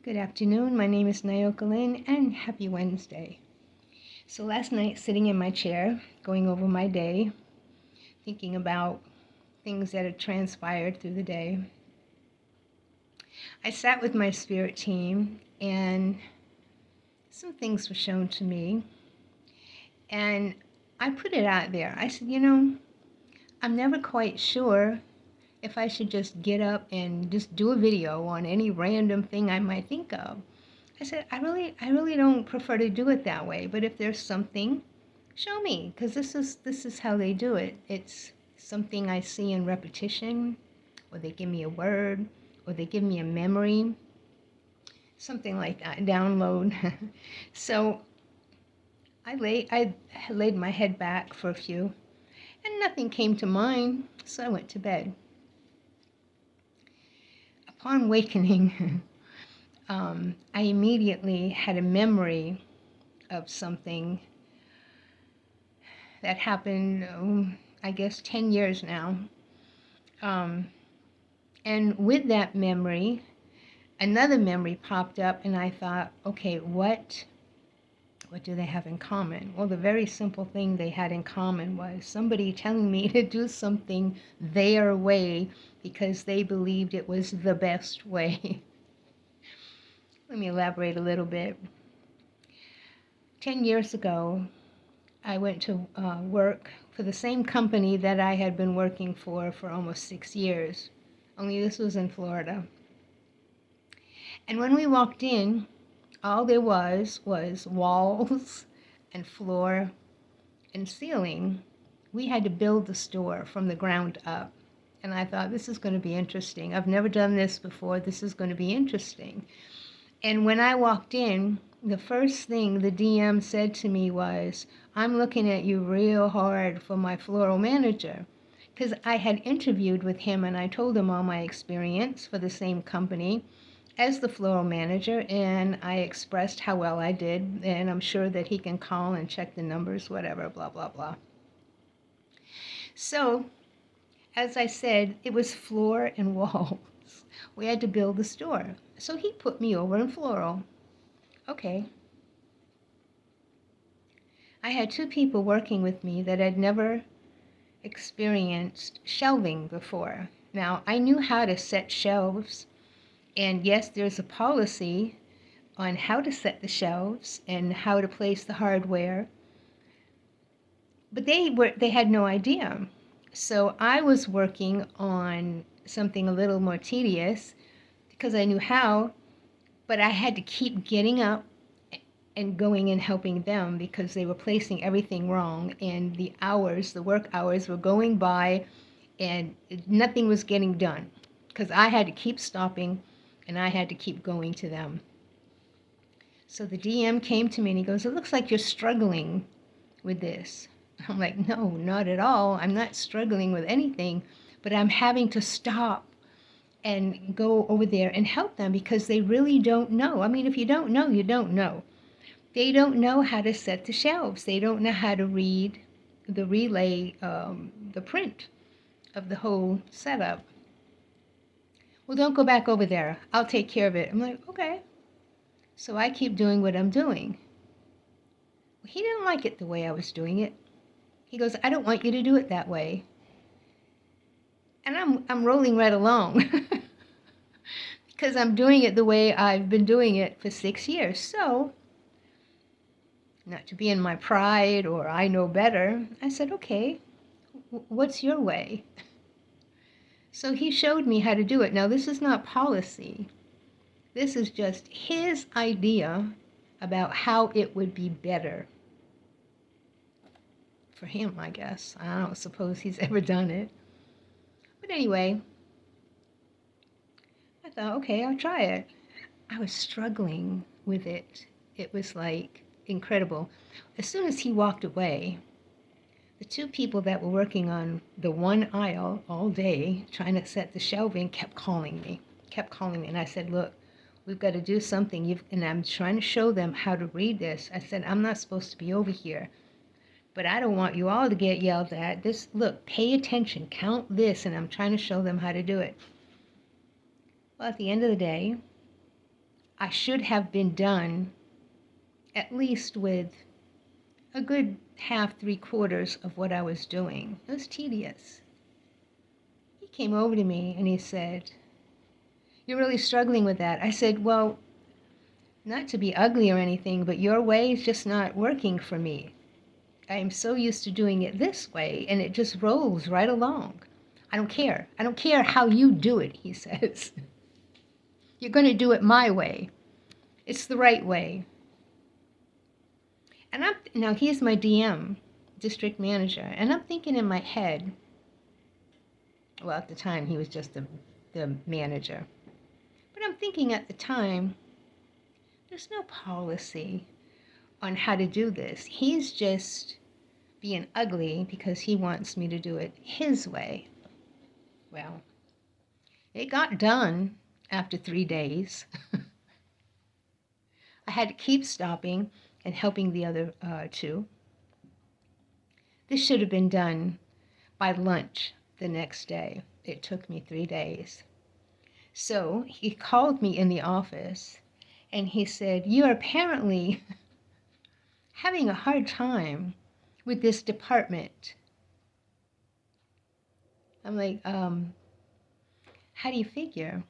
Good afternoon. My name is Nayoka Lynn, and happy Wednesday. So last night, sitting in my chair, going over my day, thinking about things that had transpired through the day, I sat with my spirit team, and some things were shown to me. And I put it out there. I said, I'm never quite sure if I should just get up and just do a video on any random thing I might think of. I said, I really don't prefer to do it that way, but if there's something, show me, because this is how they do it. It's something I see in repetition, or they give me a word, or they give me a memory, something like that, download. So I laid my head back for a few, and nothing came to mind, so I went to bed. Upon awakening, I immediately had a memory of something that happened, I guess, 10 years now. And with that memory, another memory popped up, and I thought, okay, what do they have in common? Well, the very simple thing they had in common was somebody telling me to do something their way because they believed it was the best way. Let me elaborate a little bit. 10 years ago, I went to work for the same company that I had been working for almost 6 years, only this was in Florida. And when we walked in, all there was walls and floor and ceiling. We had to build the store from the ground up. And I thought, this is going to be interesting. I've never done this before. This is going to be interesting. And when I walked in, the first thing the DM said to me was, I'm looking at you real hard for my floral manager. Because I had interviewed with him and I told him all my experience for the same company as the floral manager, and I expressed how well I did, and I'm sure that he can call and check the numbers, whatever, blah, blah, blah. So, as I said, it was floor and walls. We had to build the store. So he put me over in floral. Okay. I had two people working with me that had never experienced shelving before. Now, I knew how to set shelves, and yes, there's a policy on how to set the shelves and how to place the hardware, but they had no idea. So I was working on something a little more tedious because I knew how, but I had to keep getting up and going and helping them because they were placing everything wrong, and the work hours were going by, and nothing was getting done because I had to keep stopping and I had to keep going to them. So the DM came to me and he goes, it looks like you're struggling with this. I'm like, no, not at all. I'm not struggling with anything, but I'm having to stop and go over there and help them because they really don't know. I mean, if you don't know, you don't know. They don't know how to set the shelves. They don't know how to read the relay, the print of the whole setup. Well, don't go back over there. I'll take care of it. I'm like, okay. So I keep doing what I'm doing. He didn't like it the way I was doing it. He goes, I don't want you to do it that way. And I'm rolling right along because I'm doing it the way I've been doing it for 6 years. So, not to be in my pride or I know better, I said, okay, what's your way? So he showed me how to do it. Now, this is not policy. This is just his idea about how it would be better for him, I guess. I don't suppose he's ever done it. But anyway, I thought, okay, I'll try it. I was struggling with it. It was like incredible. As soon as he walked away, the two people that were working on the one aisle all day, trying to set the shelving, kept calling me. And I said, look, we've got to do something. And I'm trying to show them how to read this. I said, I'm not supposed to be over here, but I don't want you all to get yelled at. Look, pay attention, count this, and I'm trying to show them how to do it. Well, at the end of the day, I should have been done at least with a good half, 3/4 of what I was doing. It was tedious. He came over to me and he said, "You're really struggling with that." I said, "Well, not to be ugly or anything, but your way is just not working for me. I am so used to doing it this way, and it just rolls right along. I don't care. I don't care how you do it," he says. "You're going to do it my way. It's the right way." And now he's my DM, district manager, and I'm thinking in my head, well, at the time he was just the manager, but I'm thinking at the time, there's no policy on how to do this. He's just being ugly because he wants me to do it his way. Well, it got done after 3 days. I had to keep stopping and helping the other two. This should have been done by lunch the next day. It took me 3 days. So he called me in the office and he said, "You're apparently having a hard time with this department." I'm like, how do you figure?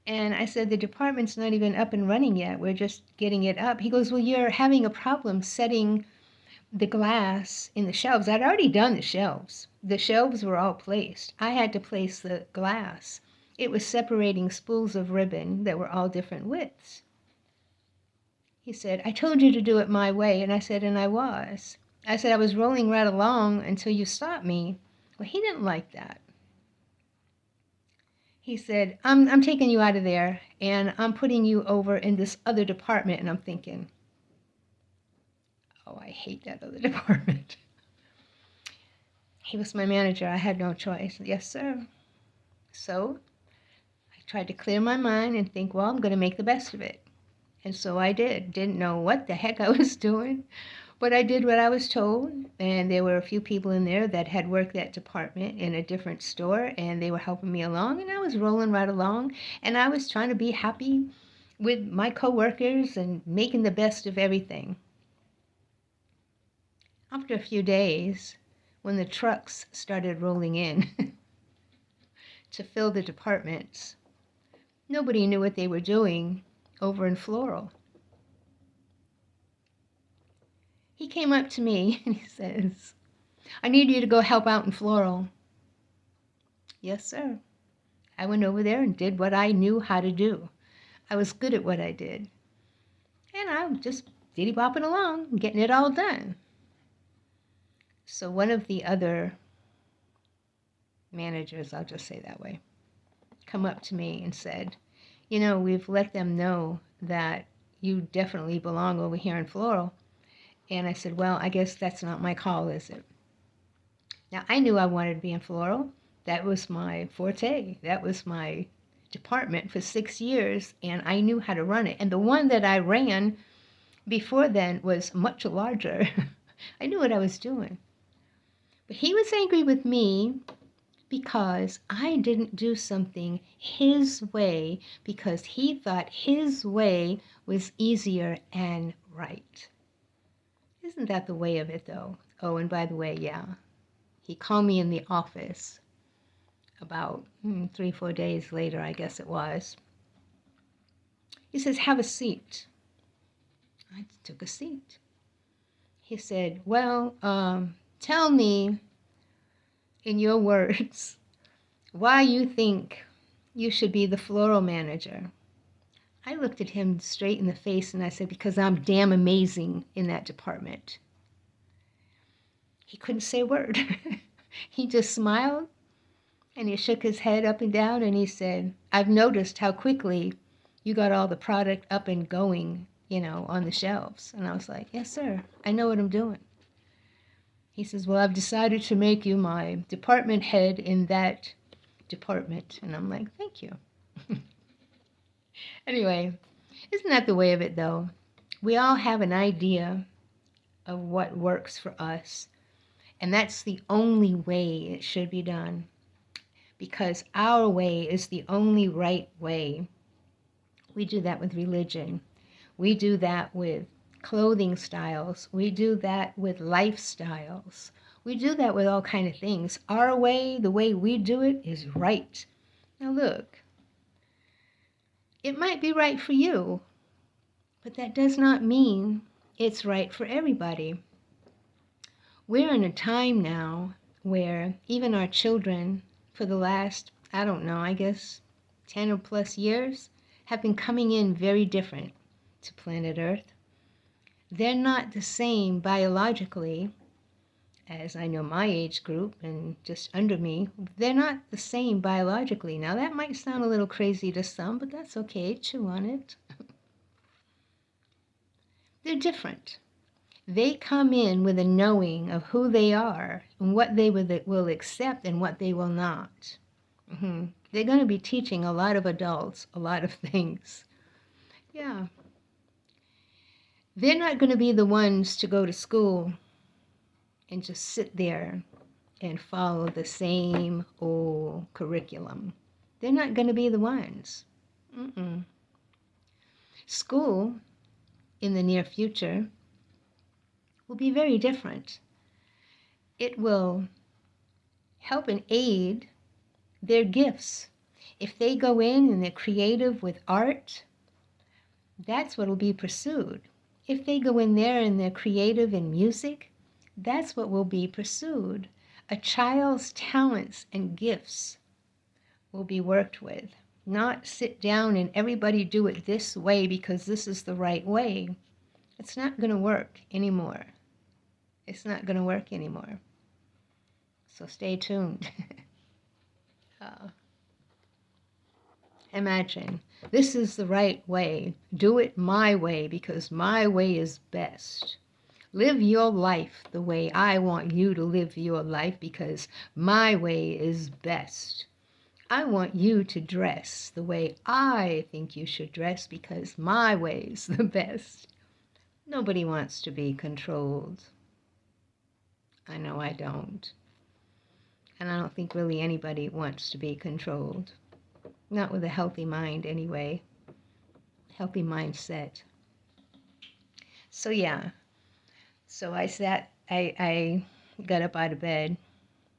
And I said, "The department's not even up and running yet. We're just getting it up." He goes, "Well, you're having a problem setting the glass in the shelves." I'd already done the shelves. The shelves were all placed. I had to place the glass. It was separating spools of ribbon that were all different widths. He said, "I told you to do it my way." And I said, and I was. I said, "I was rolling right along until you stopped me." Well, he didn't like that. He said, I'm taking you out of there and I'm putting you over in this other department." And I'm thinking, oh, I hate that other department. He was my manager. I had no choice. "Yes, sir." So I tried to clear my mind and think, well, I'm going to make the best of it. And so I did. Didn't know what the heck I was doing, but I did what I was told. And there were a few people in there that had worked that department in a different store, and they were helping me along, and I was rolling right along, and I was trying to be happy with my coworkers and making the best of everything. After a few days, when the trucks started rolling in to fill the departments, nobody knew what they were doing over in Floral. He came up to me and he says, "I need you to go help out in Floral." Yes, sir. I went over there and did what I knew how to do. I was good at what I did. And I'm just diddy-bopping along, getting it all done. So one of the other managers, I'll just say that way, come up to me and said, "We've let them know that you definitely belong over here in Floral." And I said, "Well, I guess that's not my call, is it?" Now, I knew I wanted to be in Floral. That was my forte. That was my department for 6 years, and I knew how to run it. And the one that I ran before then was much larger. I knew what I was doing. But he was angry with me because I didn't do something his way because he thought his way was easier and right. Isn't that the way of it, though? Oh, and by the way, yeah, he called me in the office about 3, 4 days later, I guess it was. He says, "Have a seat." I took a seat. He said, "Well, tell me in your words why you think you should be the Floral manager." I looked at him straight in the face and I said, "Because I'm damn amazing in that department." He couldn't say a word. He just smiled and he shook his head up and down and he said, "I've noticed how quickly you got all the product up and going, on the shelves." And I was like, "Yes, sir. I know what I'm doing." He says, "Well, I've decided to make you my department head in that department." And I'm like, "Thank you." Anyway, isn't that the way of it, though? We all have an idea of what works for us, and that's the only way it should be done, because our way is the only right way. We do that with religion. We do that with clothing styles. We do that with lifestyles. We do that with all kind of things. Our way, the way we do it, is right. Now look, it might be right for you, but that does not mean it's right for everybody. We're in a time now where even our children, for the last, I don't know, I guess 10 or plus years, have been coming in very different to planet Earth. They're not the same biologically as I know my age group and just under me. They're not the same biologically. Now that might sound a little crazy to some, but that's okay. Chew on it. They're different. They come in with a knowing of who they are and what they will accept and what they will not. They're going to be teaching a lot of adults a lot of things. Yeah. They're not going to be the ones to go to school and just sit there and follow the same old curriculum. They're not going to be the ones. School in the near future will be very different. It will help and aid their gifts. If they go in and they're creative with art, that's what will be pursued. If they go in there and they're creative in music, that's what will be pursued. A child's talents and gifts will be worked with, not sit down and everybody do it this way because this is the right way. It's not going to work anymore. It's not going to work anymore. So stay tuned. Imagine, this is the right way. Do it my way because my way is best. Live your life the way I want you to live your life because my way is best. I want you to dress the way I think you should dress because my way's the best. Nobody wants to be controlled. I know I don't. And I don't think really anybody wants to be controlled. Not with a healthy mind anyway. Healthy mindset. So yeah. So I got up out of bed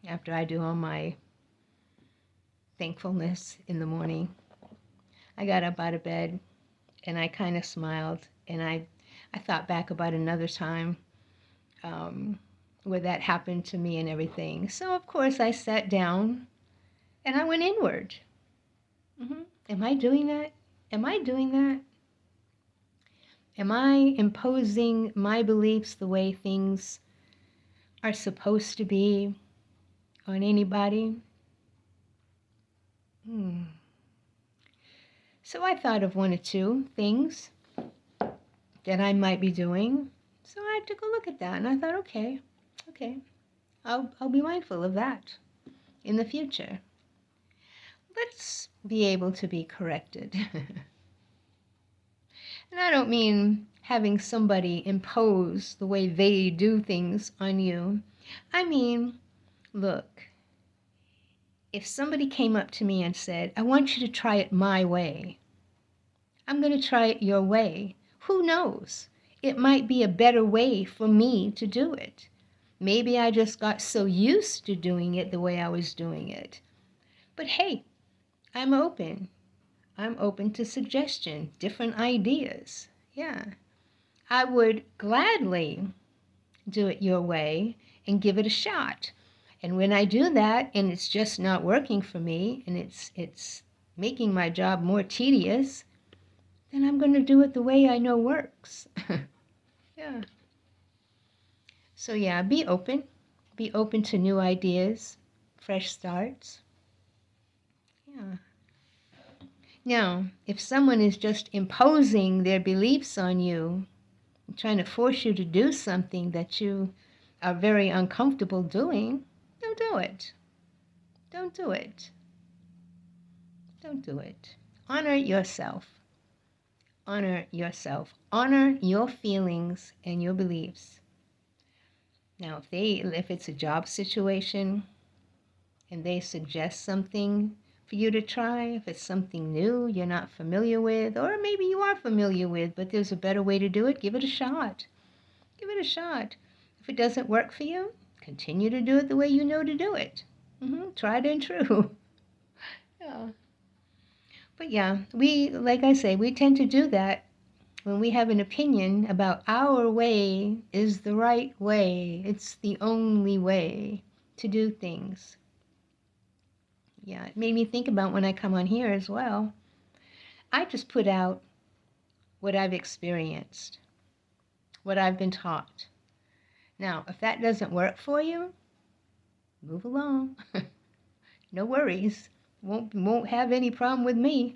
after I do all my thankfulness in the morning. I got up out of bed and I kind of smiled and I thought back about another time where that happened to me and everything. So of course I sat down and I went inward. Am I doing that? Am I doing that? Am I imposing my beliefs the way things are supposed to be on anybody? So I thought of one or two things that I might be doing. So I took a look at that and I thought, okay, I'll be mindful of that in the future. Let's be able to be corrected. And I don't mean having somebody impose the way they do things on you. I mean, look, if somebody came up to me and said, I want you to try it my way, I'm going to try it your way. Who knows? It might be a better way for me to do it. Maybe I just got so used to doing it the way I was doing it. But hey, I'm open. I'm open to suggestion, different ideas. Yeah. I would gladly do it your way and give it a shot. And when I do that and it's just not working for me and it's making my job more tedious, then I'm going to do it the way I know works. Yeah. So yeah, be open. Be open to new ideas, fresh starts. Yeah. Now, if someone is just imposing their beliefs on you, trying to force you to do something that you are very uncomfortable doing, don't do it. Don't do it. Don't do it. Honor yourself. Honor yourself. Honor your feelings and your beliefs. Now, if it's a job situation and they suggest something for you to try. If it's something new you're not familiar with, or maybe you are familiar with, but there's a better way to do it, give it a shot. Give it a shot. If it doesn't work for you, continue to do it the way you know to do it. Tried and true. Yeah. But yeah, like I say, we tend to do that when we have an opinion about our way is the right way. It's the only way to do things. Yeah, it made me think about when I come on here as well. I just put out what I've experienced, what I've been taught. Now, if that doesn't work for you, move along. No worries. Won't have any problem with me.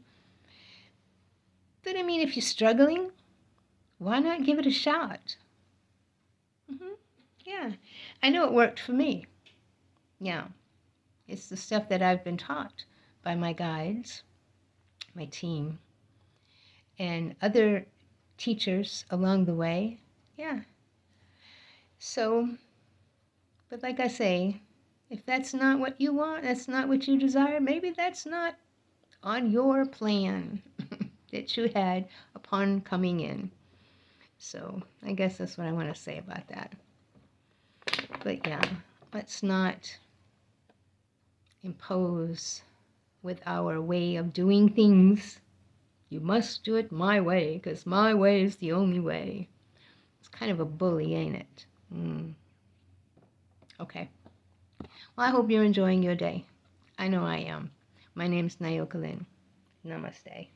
But I mean, if you're struggling, why not give it a shot? Yeah, I know it worked for me. Yeah, it's the stuff that I've been taught by my guides, my team, and other teachers along the way. Yeah. So, but like I say, if that's not what you want, that's not what you desire, maybe that's not on your plan that you had upon coming in. So I guess that's what I want to say about that. But yeah, let's not impose with our way of doing things. You must do it my way, because my way is the only way. It's kind of a bully, ain't it? Okay. Well, I hope you're enjoying your day. I know I am. My name's Nayoka Lynn. Namaste.